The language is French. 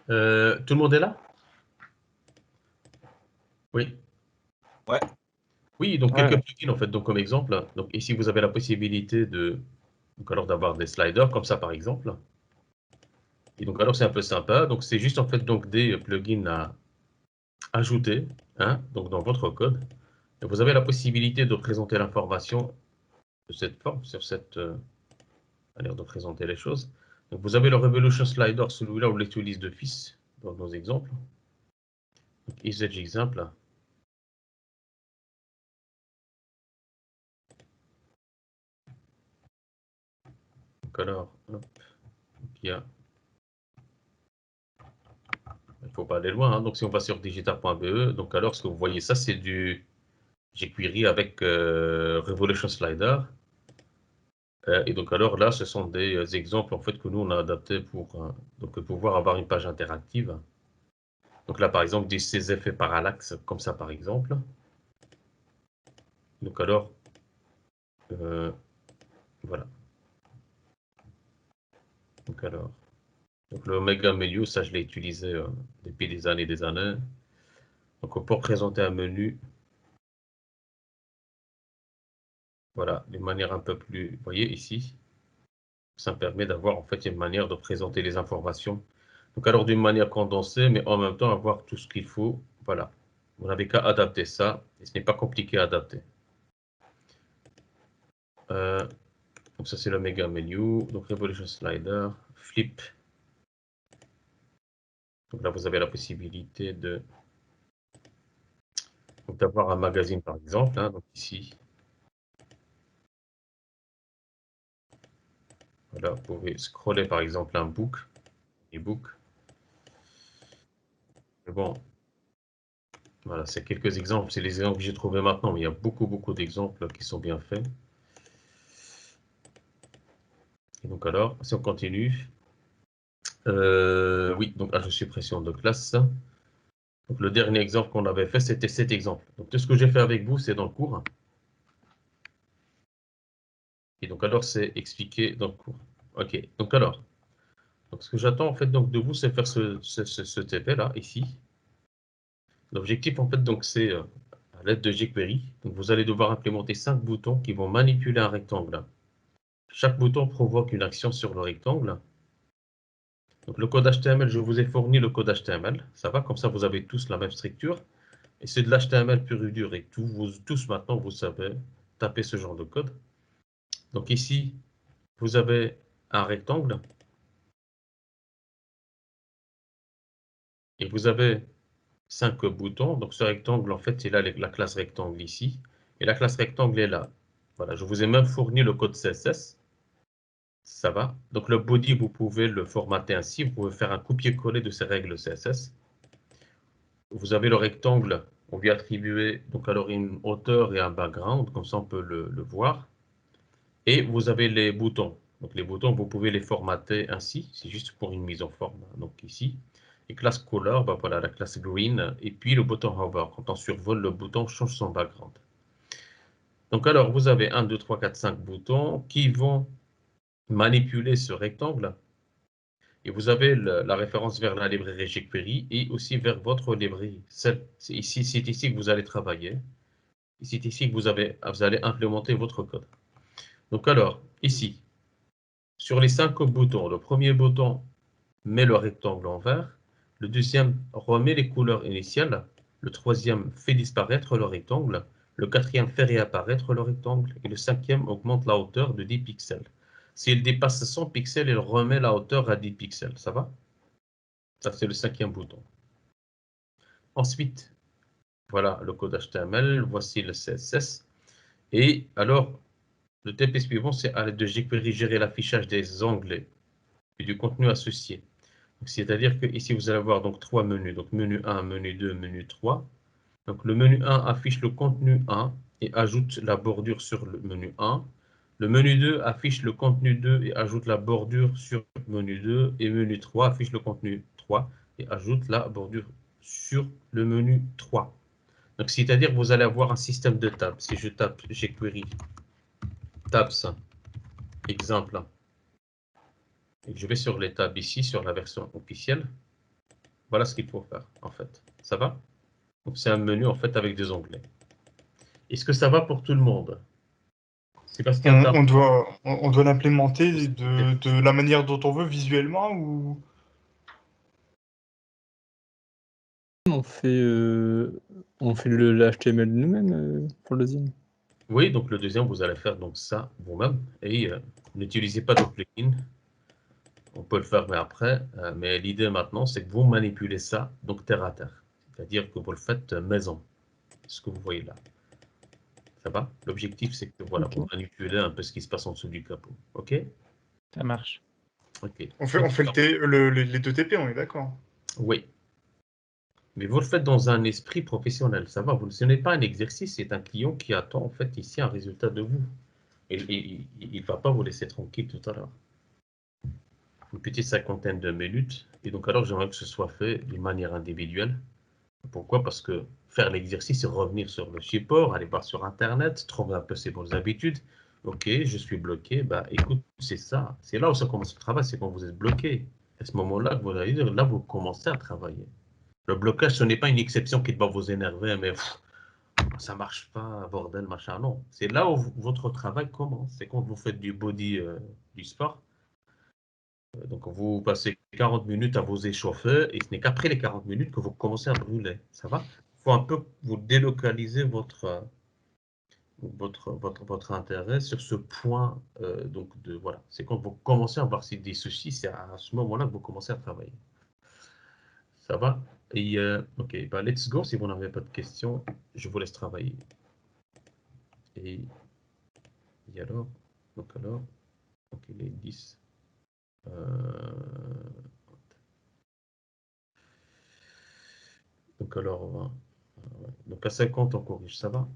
Tout le monde est là? Oui. Ouais. Oui, donc Ouais. quelques plugins en fait. Donc comme exemple, donc ici vous avez la possibilité de donc alors d'avoir des sliders comme ça par exemple. Et donc alors c'est un peu sympa. Donc c'est juste en fait donc des plugins à ajouter, hein, donc dans votre code. Et vous avez la possibilité de présenter l'information de cette forme sur cette manière de présenter les choses. Donc vous avez le Revolution Slider, celui-là on l'utilise d'office dans nos exemples. Donc usage exemple. Donc alors, hop, il y a il ne faut pas aller loin, hein. Donc si on va sur digital.be, donc alors ce que vous voyez, ça c'est du jQuery avec Revolution Slider. Et donc alors là, ce sont des exemples en fait que nous on a adaptés pour donc, pouvoir avoir une page interactive. Donc là par exemple, ces effets parallaxe comme ça par exemple. Donc alors, voilà. Donc alors, donc le Omega Menu, ça je l'ai utilisé depuis des années et des années. Donc pour présenter un menu, voilà, d'une manière un peu plus, vous voyez ici, ça me permet d'avoir en fait une manière de présenter les informations. Donc alors d'une manière condensée, mais en même temps avoir tout ce qu'il faut. Voilà, vous n'avez qu'à adapter ça, et ce n'est pas compliqué à adapter. Donc ça c'est le méga menu, donc Revolution Slider, Flip. Donc là vous avez la possibilité de d'avoir un magazine par exemple, hein, donc ici. Voilà, vous pouvez scroller par exemple un book, e-book. Mais bon, voilà, c'est quelques exemples, c'est les exemples que j'ai trouvés maintenant, mais il y a beaucoup d'exemples qui sont bien faits. Et donc alors, si on continue, oui, donc ajout suppression de classe. Donc le dernier exemple qu'on avait fait, c'était cet exemple. Donc tout ce que j'ai fait avec vous, c'est dans le cours. Et donc alors, c'est expliqué dans le cours. Ok, donc alors, donc ce que j'attends en fait donc de vous, c'est faire ce TP là, ici. L'objectif en fait donc c'est à l'aide de jQuery. Donc vous allez devoir implémenter 5 boutons qui vont manipuler un rectangle. Chaque bouton provoque une action sur le rectangle. Donc le code HTML, je vous ai fourni le code HTML. Ça va, comme ça vous avez tous la même structure. Et c'est de l'HTML pur et dur. Et tous maintenant, vous savez taper ce genre de code. Donc ici, vous avez un rectangle. Et vous avez 5 boutons. Donc ce rectangle, en fait, il a la classe rectangle ici. Et la classe rectangle est là. Voilà, je vous ai même fourni le code CSS. Ça va. Donc le body, vous pouvez le formater ainsi. Vous pouvez faire un copier-coller de ces règles CSS. Vous avez le rectangle, on lui attribuer donc alors une hauteur et un background, comme ça on peut le voir. Et vous avez les boutons. Donc les boutons, vous pouvez les formater ainsi. C'est juste pour une mise en forme. Donc ici. Et classe color, bah voilà, la classe green. Et puis le bouton hover. Quand on survole, le bouton change son background. Donc alors, vous avez 1, 2, 3, 4, 5 boutons qui vont manipuler ce rectangle. Et vous avez la référence vers la librairie jQuery et aussi vers votre librairie. C'est ici que vous allez travailler. C'est ici que vous allez implémenter votre code. Donc alors, ici, sur les 5 boutons, le premier bouton met le rectangle en vert, le deuxième remet les couleurs initiales, le troisième fait disparaître le rectangle, le quatrième fait réapparaître le rectangle et le cinquième augmente la hauteur de 10 pixels. S'il dépasse 100 pixels, il remet la hauteur à 10 pixels. Ça va? Ça, c'est le cinquième bouton. Ensuite, voilà le code HTML, voici le CSS. Et alors, le TP suivant, c'est à l'aide de jQuery gérer l'affichage des onglets et du contenu associé. C'est-à-dire que ici, vous allez avoir donc 3 menus. Donc menu 1, menu 2, menu 3. Donc le menu 1 affiche le contenu 1 et ajoute la bordure sur le menu 1. Le menu 2 affiche le contenu 2 et ajoute la bordure sur le menu 2. Et menu 3 affiche le contenu 3 et ajoute la bordure sur le menu 3. Donc c'est-à-dire que vous allez avoir un système de tabs. Si je tape jQuery tabs exemple et que je vais sur les tabs ici sur la version officielle, Voilà ce qu'il faut faire, en fait. Ça va? Donc, c'est un menu, en fait, avec des onglets. Est-ce que ça va pour tout le monde? Sébastien, On doit l'implémenter t'as de la manière dont on veut visuellement ou... On fait le HTML nous-mêmes pour le deuxième. Oui, donc le deuxième, vous allez faire donc ça vous-même et n'utilisez pas de plugin. On peut le faire mais après, mais l'idée maintenant, c'est que vous manipulez ça donc terre à terre. C'est-à-dire que vous le faites maison, ce que vous voyez là. Ça va? L'objectif, c'est que voilà, vous Ok. manipulez un peu ce qui se passe en dessous du capot. OK? Ça marche. OK. On fait les deux TP, on est d'accord. Oui. Mais vous le faites dans un esprit professionnel, ça va? Ce n'est pas un exercice, c'est un client qui attend en fait ici un résultat de vous. Il ne va pas vous laisser tranquille tout à l'heure. Une petite cinquantaine de minutes. Et donc alors j'aimerais que ce soit fait d'une manière individuelle. Pourquoi? Parce que faire l'exercice, c'est revenir sur le support, aller voir sur Internet, trouver un peu ses bonnes habitudes. Ok, je suis bloqué. Bah écoute, c'est ça. C'est là où ça commence le travail, c'est quand vous êtes bloqué. À ce moment-là, vous allez dire, là, vous commencez à travailler. Le blocage, ce n'est pas une exception qui va vous énerver, mais ça marche pas, bordel, machin. Non, c'est là où votre travail commence. C'est quand vous faites du body, du sport. Donc vous passez 40 minutes à vous échauffer et ce n'est qu'après les 40 minutes que vous commencez à brûler. Ça va? Il faut un peu vous délocaliser votre intérêt sur ce point. Donc voilà, c'est quand vous commencez à avoir des soucis, c'est à ce moment-là que vous commencez à travailler. Ça va? Et ok, bah, let's go. Si vous n'avez pas de questions, je vous laisse travailler. Et, et alors, donc il est 10. Donc alors, donc à 50, on corrige, ça va?